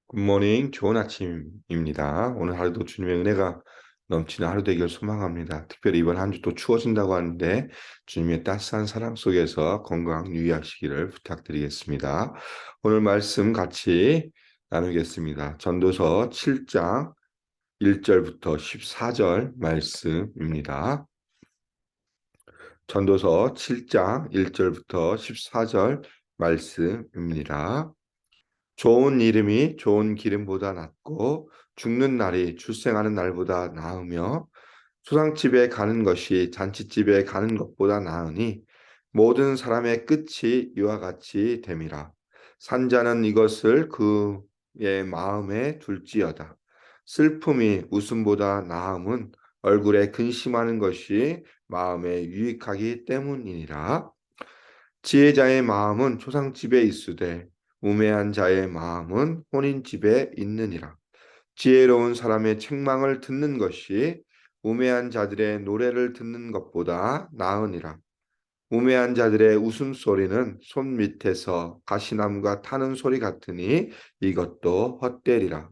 굿모닝, 좋은 아침입니다. 오늘 하루도 주님의 은혜가 넘치는 하루 되길 소망합니다. 특별히 이번 한 주 또 추워진다고 하는데 주님의 따스한 사랑 속에서 건강 유의하시기를 부탁드리겠습니다. 오늘 말씀 같이 나누겠습니다. 전도서 7장 1절부터 14절 말씀입니다. 전도서 7장 1절부터 14절 말씀입니다. 좋은 이름이 좋은 기름보다 낫고 죽는 날이 출생하는 날보다 나으며 소상집에 가는 것이 잔치집에 가는 것보다 나으니 모든 사람의 끝이 이와 같이 됨이라. 산자는 이것을 그의 마음에 둘지어다. 슬픔이 웃음보다 나음은 얼굴에 근심하는 것이 마음에 유익하기 때문이니라. 지혜자의 마음은 초상집에 있으되 우매한 자의 마음은 혼인집에 있느니라. 지혜로운 사람의 책망을 듣는 것이 우매한 자들의 노래를 듣는 것보다 나으니라. 우매한 자들의 웃음소리는 손 밑에서 가시나무가 타는 소리 같으니 이것도 헛되리라.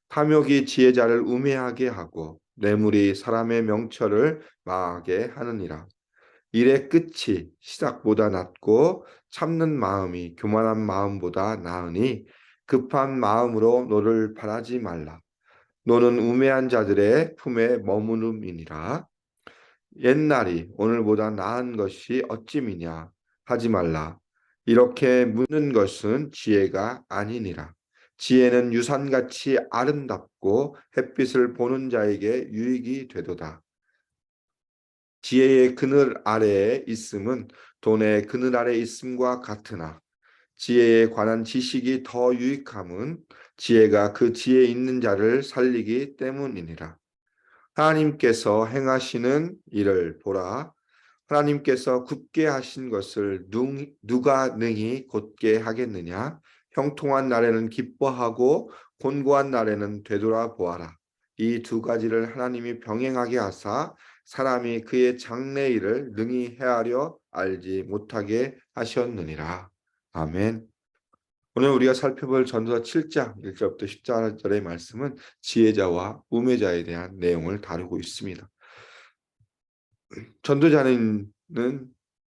탐욕이 지혜자를 우매하게 하고 뇌물이 사람의 명철을 망하게 하느니라. 일의 끝이 시작보다 낫고 참는 마음이 교만한 마음보다 나으니 급한 마음으로 너를 바라지 말라. 너는 우매한 자들의 품에 머무름이니라. 옛날이 오늘보다 나은 것이 어찌미냐 하지 말라. 이렇게 묻는 것은 지혜가 아니니라. 지혜는 유산같이 아름답고 햇빛을 보는 자에게 유익이 되도다. 지혜의 그늘 아래에 있음은 돈의 그늘 아래 있음과 같으나 지혜에 관한 지식이 더 유익함은 지혜가 그 지혜 있는 자를 살리기 때문이니라. 하나님께서 행하시는 일을 보라. 하나님께서 굳게 하신 것을 누가 능히 곧게 하겠느냐? 형통한 날에는 기뻐하고 곤고한 날에는 되돌아 보아라. 이 두 가지를 하나님이 병행하게 하사 사람이 그의 장래일을 능히 헤아려 알지 못하게 하셨느니라. 아멘. 오늘 우리가 살펴볼 전도서 7장 1절부터 14절의 말씀은 지혜자와 우매자에 대한 내용을 다루고 있습니다. 전도자는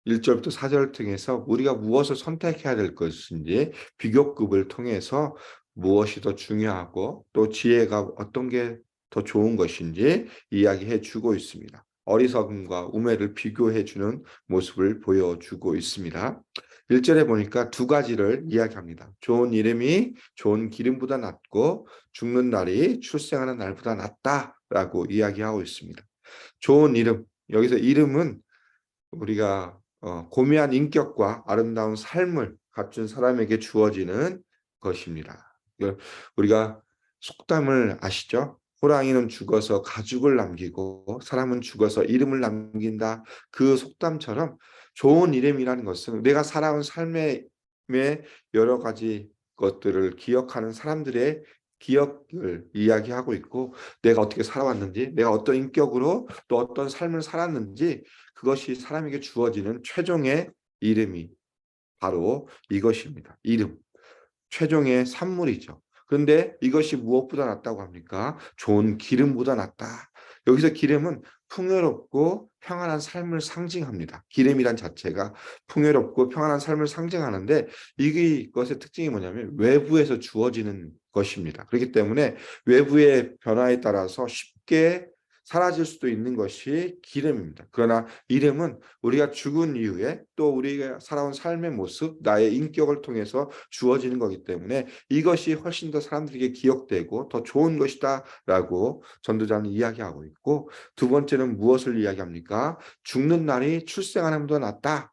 1절부터 4절을 통해서 우리가 무엇을 선택해야 될 것인지 비교급을 통해서 무엇이 더 중요하고 또 지혜가 어떤 게 더 좋은 것인지 이야기해 주고 있습니다. 어리석음과 우매를 비교해 주는 모습을 보여주고 있습니다. 1절에 보니까 두 가지를 이야기합니다. 좋은 이름이 좋은 기름보다 낫고 죽는 날이 출생하는 날보다 낫다라고 이야기하고 있습니다. 좋은 이름, 여기서 이름은 우리가 고귀한 인격과 아름다운 삶을 갖춘 사람에게 주어지는 것입니다. 우리가 속담을 아시죠? 호랑이는 죽어서 가죽을 남기고 사람은 죽어서 이름을 남긴다. 그 속담처럼 좋은 이름이라는 것은 내가 살아온 삶의 여러 가지 것들을 기억하는 사람들의 기억을 이야기하고 있고 내가 어떻게 살아왔는지 내가 어떤 인격으로 또 어떤 삶을 살았는지 그것이 사람에게 주어지는 최종의 이름이 바로 이것입니다. 이름. 최종의 산물이죠. 그런데 이것이 무엇보다 낫다고 합니까? 좋은 기름보다 낫다. 여기서 기름은 풍요롭고 평안한 삶을 상징합니다. 기름이란 자체가 풍요롭고 평안한 삶을 상징하는데 이것의 특징이 뭐냐면 외부에서 주어지는 것입니다. 그렇기 때문에 외부의 변화에 따라서 쉽게 사라질 수도 있는 것이 기름입니다. 그러나 이름은 우리가 죽은 이후에 또 우리가 살아온 삶의 모습, 나의 인격을 통해서 주어지는 거기 때문에 이것이 훨씬 더 사람들에게 기억되고 더 좋은 것이다라고 전도자는 이야기하고 있고 두 번째는 무엇을 이야기합니까? 죽는 날이 출생하는 것보다 낫다.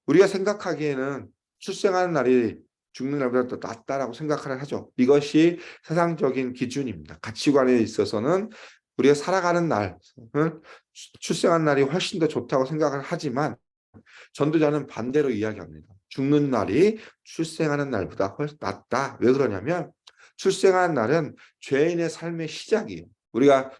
우리가 생각하기에는 출생하는 날이 죽는 날보다 더 낫다라고 생각을 하죠. 이것이 세상적인 기준입니다. 가치관에 있어서는 우리가 살아가는 날, 출생한 날이 훨씬 더 좋다고 생각을 하지만 전도자는 반대로 이야기합니다. 죽는 날이 출생하는 날보다 훨씬 낫다. 왜 그러냐면 출생하는 날은 죄인의 삶의 시작이에요. 우리가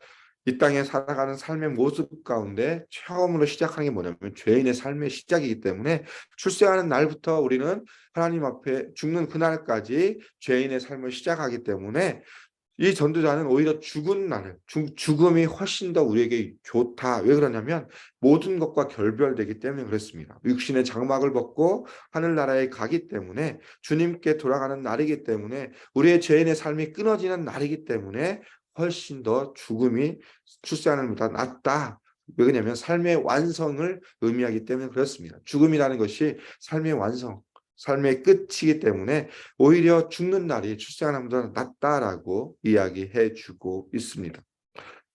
이 땅에 살아가는 삶의 모습 가운데 처음으로 시작하는 게 뭐냐면 죄인의 삶의 시작이기 때문에 출생하는 날부터 우리는 하나님 앞에 죽는 그날까지 죄인의 삶을 시작하기 때문에 이 전도자는 오히려 죽은 날을 죽음이 훨씬 더 우리에게 좋다. 왜 그러냐면 모든 것과 결별되기 때문에 그렇습니다. 육신의 장막을 벗고 하늘나라에 가기 때문에 주님께 돌아가는 날이기 때문에 우리의 죄인의 삶이 끊어지는 날이기 때문에 훨씬 더 죽음이 출세하는 것보다 낫다. 왜 그러냐면 삶의 완성을 의미하기 때문에 그렇습니다. 죽음이라는 것이 삶의 완성, 삶의 끝이기 때문에 오히려 죽는 날이 출생하는 것보다 낫다라고 이야기해 주고 있습니다.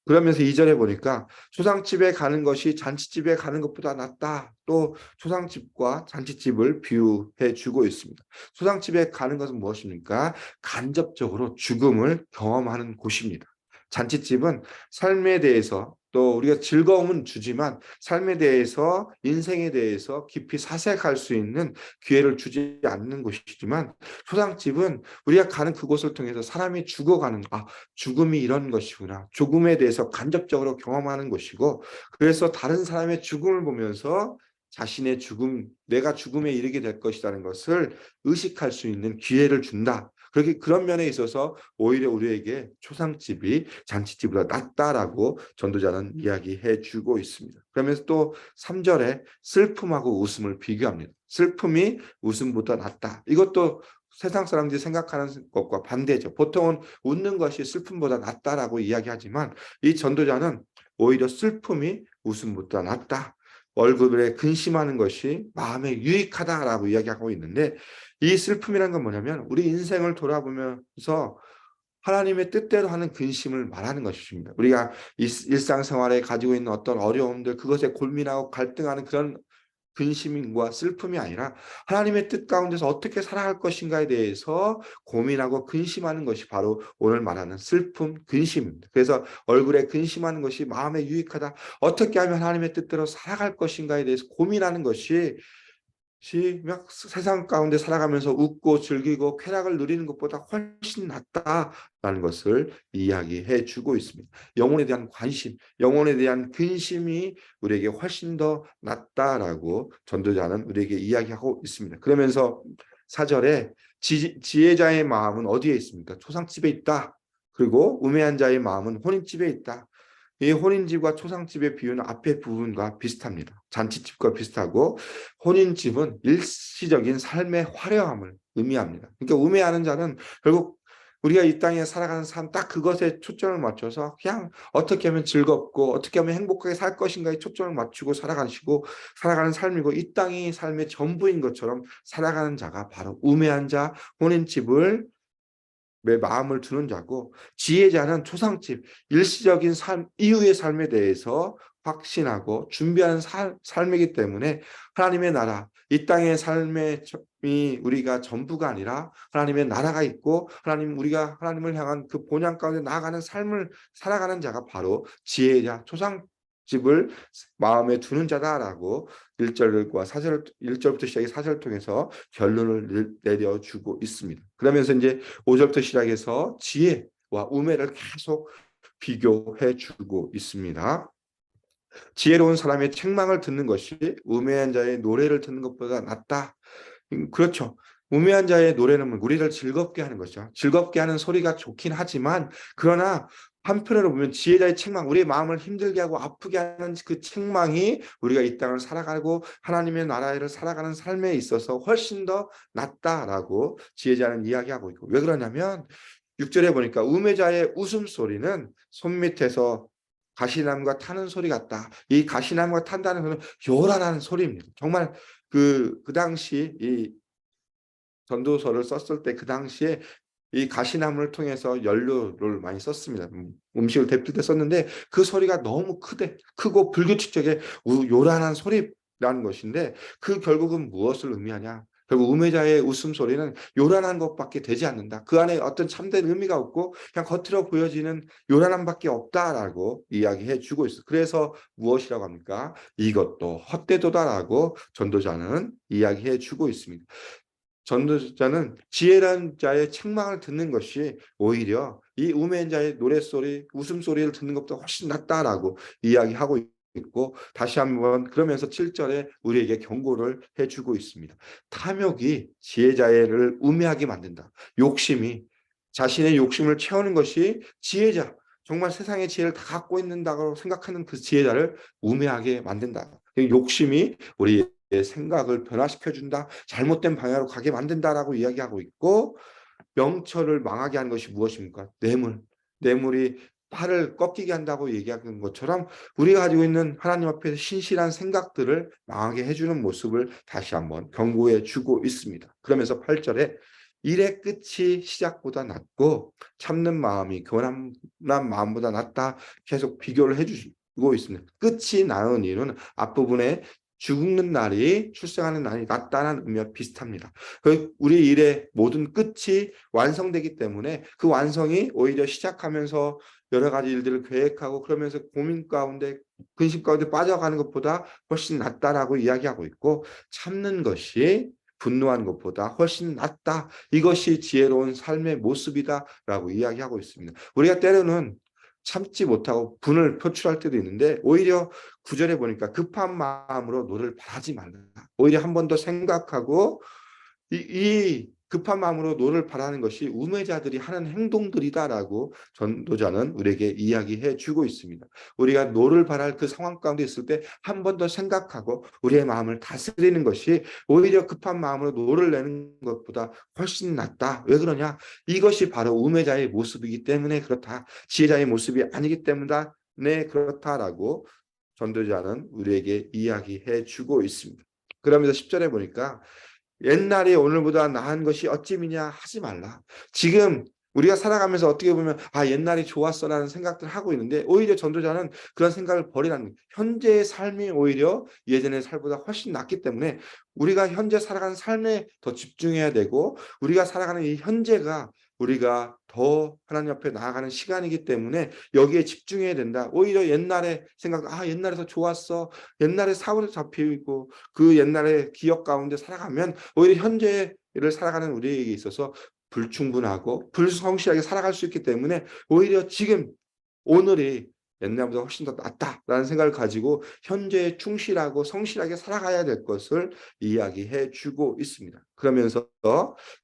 그러면서 2절에 보니까 초상집에 가는 것이 잔치집에 가는 것보다 낫다. 또 초상집과 잔치집을 비유해 주고 있습니다. 초상집에 가는 것은 무엇입니까? 간접적으로 죽음을 경험하는 곳입니다. 잔치집은 삶에 대해서 또 우리가 즐거움은 주지만 삶에 대해서 인생에 대해서 깊이 사색할 수 있는 기회를 주지 않는 곳이지만 초상집은 우리가 가는 그곳을 통해서 사람이 죽어가는 죽음이 이런 것이구나. 죽음에 대해서 간접적으로 경험하는 것이고 그래서 다른 사람의 죽음을 보면서 자신의 죽음, 내가 죽음에 이르게 될 것이라는 것을 의식할 수 있는 기회를 준다. 그렇게 그런 면에 있어서 오히려 우리에게 초상집이 잔치집보다 낫다라고 전도자는 이야기해 주고 있습니다. 그러면서 또 3절에 슬픔하고 웃음을 비교합니다. 슬픔이 웃음보다 낫다. 이것도 세상 사람들이 생각하는 것과 반대죠. 보통은 웃는 것이 슬픔보다 낫다라고 이야기하지만 이 전도자는 오히려 슬픔이 웃음보다 낫다. 얼굴에 근심하는 것이 마음에 유익하다라고 이야기하고 있는데 이 슬픔이란 건 뭐냐면 우리 인생을 돌아보면서 하나님의 뜻대로 하는 근심을 말하는 것입니다. 우리가 일상생활에 가지고 있는 어떤 어려움들 그것에 고민하고 갈등하는 그런 근심과 슬픔이 아니라 하나님의 뜻 가운데서 어떻게 살아갈 것인가에 대해서 고민하고 근심하는 것이 바로 오늘 말하는 슬픔, 근심입니다. 그래서 얼굴에 근심하는 것이 마음에 유익하다. 어떻게 하면 하나님의 뜻대로 살아갈 것인가에 대해서 고민하는 것이 막 세상 가운데 살아가면서 웃고 즐기고 쾌락을 누리는 것보다 훨씬 낫다라는 것을 이야기해 주고 있습니다. 영혼에 대한 관심, 영혼에 대한 근심이 우리에게 훨씬 더 낫다라고 전도자는 우리에게 이야기하고 있습니다. 그러면서 4절에 지혜자의 마음은 어디에 있습니까? 초상집에 있다. 그리고 우매한 자의 마음은 혼인집에 있다. 이 혼인집과 초상집의 비유는 앞의 부분과 비슷합니다. 잔치집과 비슷하고 혼인집은 일시적인 삶의 화려함을 의미합니다. 그러니까 우매하는 자는 결국 우리가 이 땅에 살아가는 삶 딱 그것에 초점을 맞춰서 그냥 어떻게 하면 즐겁고 어떻게 하면 행복하게 살 것인가에 초점을 맞추고 살아가는 삶이고 이 땅이 삶의 전부인 것처럼 살아가는 자가 바로 우매한 자, 혼인집을 내 마음을 두는 자고 지혜자는 초상집, 일시적인 삶 이후의 삶에 대해서 확신하고 준비하는 삶이기 때문에 하나님의 나라, 이 땅의 삶이 우리가 전부가 아니라 하나님의 나라가 있고 우리가 하나님을 향한 그 본향 가운데 나아가는 삶을 살아가는 자가 바로 지혜자, 초상집을 마음에 두는 자다라고 1절과 4절, 1절부터 시작해 4절을 통해서 결론을 내려주고 있습니다. 그러면서 이제 5절부터 시작해서 지혜와 우매를 계속 비교해 주고 있습니다. 지혜로운 사람의 책망을 듣는 것이 우매한 자의 노래를 듣는 것보다 낫다. 그렇죠. 우매한 자의 노래는 우리를 즐겁게 하는 것이죠. 즐겁게 하는 소리가 좋긴 하지만 그러나 한편으로 보면 지혜자의 책망, 우리의 마음을 힘들게 하고 아프게 하는 그 책망이 우리가 이 땅을 살아가고 하나님의 나라를 살아가는 삶에 있어서 훨씬 더 낫다라고 지혜자는 이야기하고 있고 왜 그러냐면 6절에 보니까 우매자의 웃음소리는 손밑에서 가시나무가 타는 소리 같다. 이 가시나무가 탄다는 것은 요란한 소리입니다. 정말 그 당시 이 전도서를 썼을 때 그 당시에 이 가시나무를 통해서 연료를 많이 썼습니다. 음식을 데필 때 썼는데 그 소리가 너무 크고 불규칙하게 요란한 소리라는 것인데 그 결국은 무엇을 의미하냐? 결국 우매자의 웃음소리는 요란한 것밖에 되지 않는다. 그 안에 어떤 참된 의미가 없고 그냥 겉으로 보여지는 요란함밖에 없다라고 이야기해 주고 있어요. 그래서 무엇이라고 합니까? 이것도 헛되도다라고 전도자는 이야기해 주고 있습니다. 전도자는 지혜라는 자의 책망을 듣는 것이 오히려 이 우매한 자의 노랫소리, 웃음소리를 듣는 것보다 훨씬 낫다라고 이야기하고 있고, 다시 한번 그러면서 7절에 우리에게 경고를 해주고 있습니다. 탐욕이 지혜자를 우매하게 만든다. 욕심이, 자신의 욕심을 채우는 것이 지혜자, 정말 세상의 지혜를 다 갖고 있는다고 생각하는 그 지혜자를 우매하게 만든다. 욕심이 우리 생각을 변화시켜준다. 잘못된 방향으로 가게 만든다라고 이야기하고 있고, 명철을 망하게 하는 것이 무엇입니까? 뇌물. 뇌물이 팔을 꺾이게 한다고 얘기하는 것처럼 우리가 가지고 있는 하나님 앞에서 신실한 생각들을 망하게 해주는 모습을 다시 한번 경고해 주고 있습니다. 그러면서 8절에 일의 끝이 시작보다 낫고 참는 마음이 교만한 마음보다 낫다, 계속 비교를 해주고 있습니다. 끝이 나은 이유는 앞부분에 죽는 날이, 출생하는 날이 낫다는 의미와 비슷합니다. 우리 일의 모든 끝이 완성되기 때문에 그 완성이 오히려 시작하면서 여러 가지 일들을 계획하고 그러면서 고민 가운데, 근심 가운데 빠져가는 것보다 훨씬 낫다라고 이야기하고 있고, 참는 것이 분노하는 것보다 훨씬 낫다. 이것이 지혜로운 삶의 모습이다라고 이야기하고 있습니다. 우리가 때로는 참지 못하고 분을 표출할 때도 있는데, 오히려 구절에 보니까 급한 마음으로 노를 바라지 말라. 오히려 한 번 더 생각하고 이 급한 마음으로 노를 바라는 것이 우매자들이 하는 행동들이다라고 전도자는 우리에게 이야기해 주고 있습니다. 우리가 노를 바랄 그 상황 가운데 있을 때 한 번 더 생각하고 우리의 마음을 다스리는 것이 오히려 급한 마음으로 노를 내는 것보다 훨씬 낫다. 왜 그러냐? 이것이 바로 우매자의 모습이기 때문에 그렇다. 지혜자의 모습이 아니기 때문에 그렇다라고 전도자는 우리에게 이야기해 주고 있습니다. 그러면서 10절에 보니까 옛날이 오늘보다 나은 것이 어찌미냐 하지 말라. 지금 우리가 살아가면서 어떻게 보면 옛날이 좋았어라는 생각들 하고 있는데, 오히려 전도자는 그런 생각을 버리라는, 현재의 삶이 오히려 예전의 삶보다 훨씬 낫기 때문에 우리가 현재 살아가는 삶에 더 집중해야 되고, 우리가 살아가는 이 현재가 우리가 더 하나님 앞에 나아가는 시간이기 때문에 여기에 집중해야 된다. 오히려 옛날에 생각, 옛날에 더 좋았어, 옛날에 사고도 잡히고 그 옛날의 기억 가운데 살아가면 오히려 현재를 살아가는 우리에게 있어서 불충분하고 불성실하게 살아갈 수 있기 때문에 오히려 지금 오늘이 옛날보다 훨씬 더 낫다라는 생각을 가지고 현재에 충실하고 성실하게 살아가야 될 것을 이야기해 주고 있습니다. 그러면서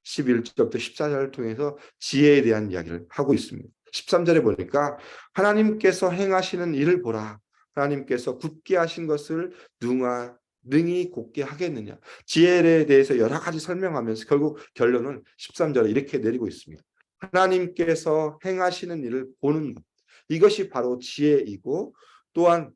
11절부터 14절을 통해서 지혜에 대한 이야기를 하고 있습니다. 13절에 보니까 하나님께서 행하시는 일을 보라. 하나님께서 굳게 하신 것을 능히 곧게 하겠느냐. 지혜에 대해서 여러 가지 설명하면서 결국 결론은 13절에 이렇게 내리고 있습니다. 하나님께서 행하시는 일을 보는 것. 이것이 바로 지혜이고, 또한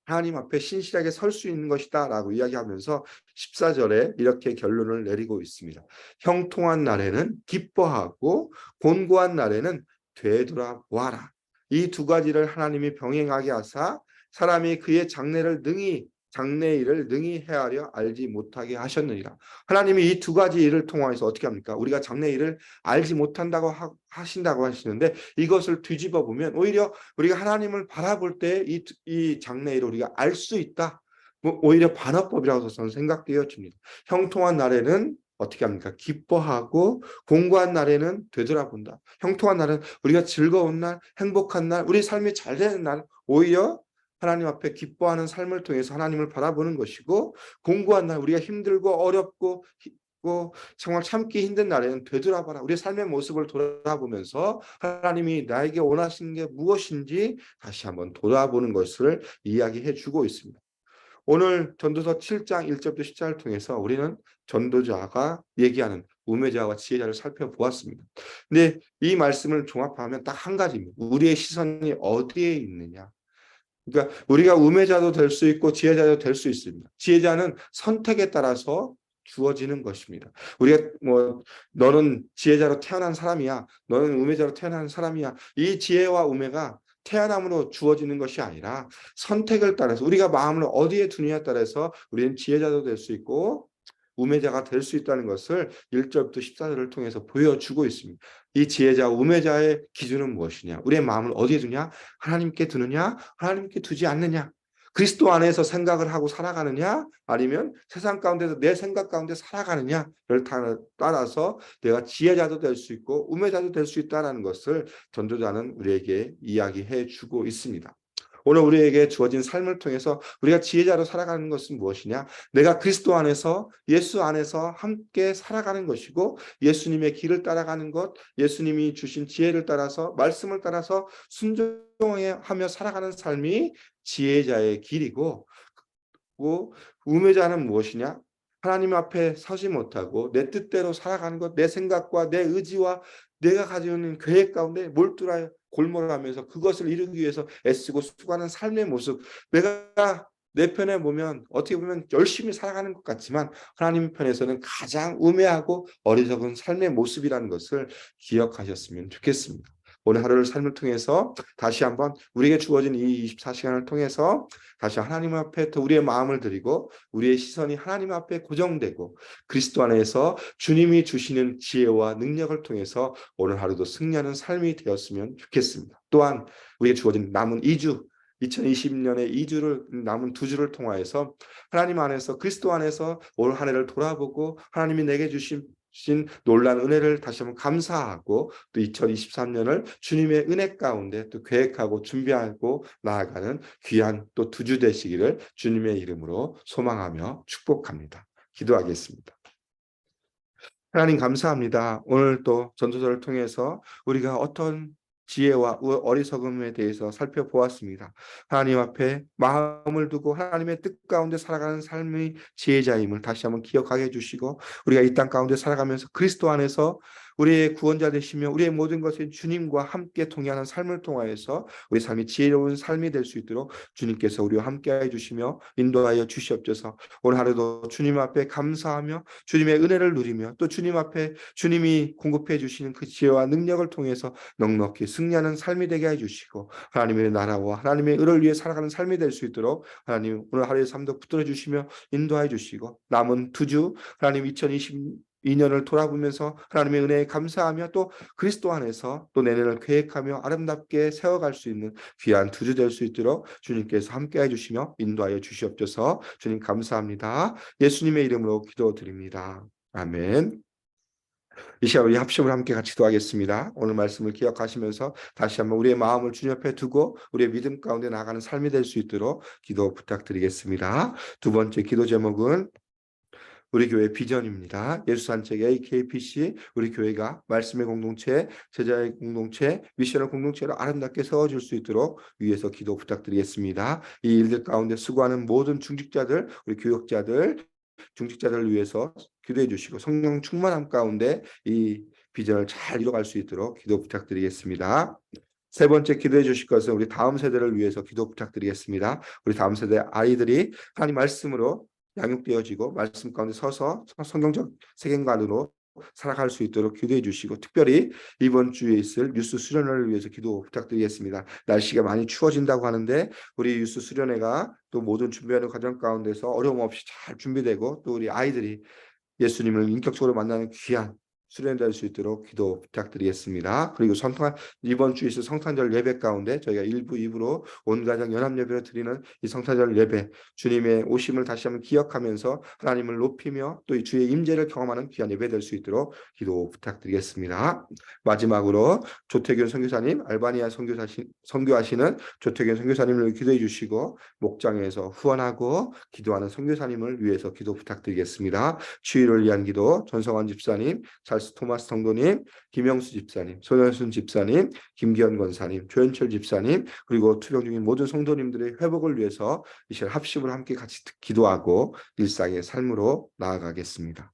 하나님 앞에 신실하게 설 수 있는 것이다 라고 이야기하면서 14절에 이렇게 결론을 내리고 있습니다. 형통한 날에는 기뻐하고 곤고한 날에는 되돌아보아라. 이 두 가지를 하나님이 병행하게 하사 사람이 그의 장래일을 능히 헤아려 알지 못하게 하셨느니라. 하나님이 이 두 가지 일을 통해서 어떻게 합니까? 우리가 장래일을 알지 못한다고 하신다고 하시는데, 이것을 뒤집어 보면 오히려 우리가 하나님을 바라볼 때 이 장래일을 우리가 알 수 있다. 오히려 반어법이라고 저는 생각되어집니다. 형통한 날에는 어떻게 합니까? 기뻐하고, 공고한 날에는 되돌아본다. 형통한 날은 우리가 즐거운 날, 행복한 날, 우리 삶이 잘 되는 날, 오히려 하나님 앞에 기뻐하는 삶을 통해서 하나님을 바라보는 것이고, 공고한 날, 우리가 힘들고 어렵고 정말 참기 힘든 날에는 되돌아봐라. 우리의 삶의 모습을 돌아보면서 하나님이 나에게 원하시는 게 무엇인지 다시 한번 돌아보는 것을 이야기해 주고 있습니다. 오늘 전도서 7장 1절부터 10절을 통해서 우리는 전도자가 얘기하는 우매자와 지혜자를 살펴보았습니다. 근데 이 말씀을 종합하면 딱 한 가지입니다. 우리의 시선이 어디에 있느냐. 그러니까 우리가 우매자도 될 수 있고 지혜자도 될 수 있습니다. 지혜자는 선택에 따라서 주어지는 것입니다. 우리가 너는 지혜자로 태어난 사람이야, 너는 우매자로 태어난 사람이야, 이 지혜와 우매가 태어남으로 주어지는 것이 아니라 선택을 따라서, 우리가 마음을 어디에 두느냐에 따라서 우리는 지혜자도 될 수 있고 우매자가 될 수 있다는 것을 1절부터 14절을 통해서 보여주고 있습니다. 이 지혜자, 우매자의 기준은 무엇이냐? 우리의 마음을 어디에 두냐? 하나님께 두느냐? 하나님께 두지 않느냐? 그리스도 안에서 생각을 하고 살아가느냐 아니면 세상 가운데서 내 생각 가운데 살아가느냐를 따라서 내가 지혜자도 될 수 있고 우매자도 될 수 있다는 것을 전도자는 우리에게 이야기해 주고 있습니다. 오늘 우리에게 주어진 삶을 통해서 우리가 지혜자로 살아가는 것은 무엇이냐? 내가 그리스도 안에서 예수 안에서 함께 살아가는 것이고 예수님의 길을 따라가는 것, 예수님이 주신 지혜를 따라서 말씀을 따라서 순종하며 살아가는 삶이 지혜자의 길이고 우매자는 무엇이냐? 하나님 앞에 서지 못하고 내 뜻대로 살아가는 것, 내 생각과 내 의지와 내가 가지고 있는 계획 가운데 몰두하여 골몰하면서 그것을 이루기 위해서 애쓰고 수고하는 삶의 모습. 내가 내 편에 보면 어떻게 보면 열심히 살아가는 것 같지만 하나님 편에서는 가장 우매하고 어리석은 삶의 모습이라는 것을 기억하셨으면 좋겠습니다. 오늘 하루를 삶을 통해서 다시 한번 우리에게 주어진 이 24시간을 통해서 다시 하나님 앞에 더 우리의 마음을 드리고 우리의 시선이 하나님 앞에 고정되고 그리스도 안에서 주님이 주시는 지혜와 능력을 통해서 오늘 하루도 승리하는 삶이 되었으면 좋겠습니다. 또한 우리에게 주어진 남은 2주 2020년의 2주를 남은 2주를 통하여서 하나님 안에서 그리스도 안에서 올 한 해를 돌아보고 하나님이 내게 주신 놀라운 은혜를 다시 한번 감사하고 또 2023년을 주님의 은혜 가운데 또 계획하고 준비하고 나아가는 귀한 또 2주 되시기를 주님의 이름으로 소망하며 축복합니다. 기도하겠습니다. 하나님 감사합니다. 오늘 또 전도서를 통해서 우리가 어떤 지혜와 어리석음에 대해서 살펴보았습니다. 하나님 앞에 마음을 두고 하나님의 뜻 가운데 살아가는 삶의 지혜자임을 다시 한번 기억하게 해주시고 우리가 이 땅 가운데 살아가면서 그리스도 안에서 우리의 구원자 되시며 우리의 모든 것을 주님과 함께 동행하는 삶을 통하여서 우리 삶이 지혜로운 삶이 될 수 있도록 주님께서 우리와 함께해 주시며 인도하여 주시옵소서. 오늘 하루도 주님 앞에 감사하며 주님의 은혜를 누리며 또 주님 앞에 주님이 공급해 주시는 그 지혜와 능력을 통해서 넉넉히 승리하는 삶이 되게 해주시고 하나님의 나라와 하나님의 의를 위해 살아가는 삶이 될 수 있도록 하나님 오늘 하루의 삶도 붙들어 주시며 인도해 주시고 남은 2주 하나님 2022년을 돌아보면서 하나님의 은혜에 감사하며 또 그리스도 안에서 또 내년을 계획하며 아름답게 세워갈 수 있는 귀한 2주 될 수 있도록 주님께서 함께해 주시며 인도하여 주시옵소서. 주님 감사합니다. 예수님의 이름으로 기도드립니다. 아멘. 이 시간 우리 합심을 함께 같이 기도하겠습니다. 오늘 말씀을 기억하시면서 다시 한번 우리의 마음을 주님 옆에 두고 우리의 믿음 가운데 나가는 삶이 될 수 있도록 기도 부탁드리겠습니다. 두 번째 기도 제목은 우리 교회 비전입니다. 예수산책 AKPC 우리 교회가 말씀의 공동체, 제자의 공동체, 미션의 공동체로 아름답게 세워질 수 있도록 위에서 기도 부탁드리겠습니다. 이 일들 가운데 수고하는 모든 중직자들, 우리 교역자들, 중직자들을 위해서 기도해 주시고 성령 충만함 가운데 이 비전을 잘 이뤄갈 수 있도록 기도 부탁드리겠습니다. 세 번째 기도해 주실 것은 우리 다음 세대를 위해서 기도 부탁드리겠습니다. 우리 다음 세대 아이들이 하나님 말씀으로 양육되어지고 말씀 가운데 서서 성경적 세계관으로 살아갈 수 있도록 기도해 주시고 특별히 이번 주에 있을 뉴스 수련회를 위해서 기도 부탁드리겠습니다. 날씨가 많이 추워진다고 하는데 우리 뉴스 수련회가 또 모든 준비하는 과정 가운데서 어려움 없이 잘 준비되고 또 우리 아이들이 예수님을 인격적으로 만나는 귀한 수련될 수 있도록 기도 부탁드리겠습니다. 그리고 이번 주에 있을 성탄절 예배 가운데 저희가 1부, 2부로 온 가정 연합 예배를 드리는 이 성탄절 예배 주님의 오심을 다시 한번 기억하면서 하나님을 높이며 또 주의 임재를 경험하는 귀한 예배 될 수 있도록 기도 부탁드리겠습니다. 마지막으로 조태균 선교사님, 알바니아 선교하시는 조태균 선교사님을 기도해 주시고 목장에서 후원하고 기도하는 선교사님을 위해서 기도 부탁드리겠습니다. 치유를 위한 기도 전성환 집사님, 찰스 토마스 성도님, 김영수 집사님, 손현순 집사님, 김기현 권사님, 조현철 집사님 그리고 투병 중인 모든 성도님들의 회복을 위해서 이 시간 합심을 함께 같이 기도하고 일상의 삶으로 나아가겠습니다.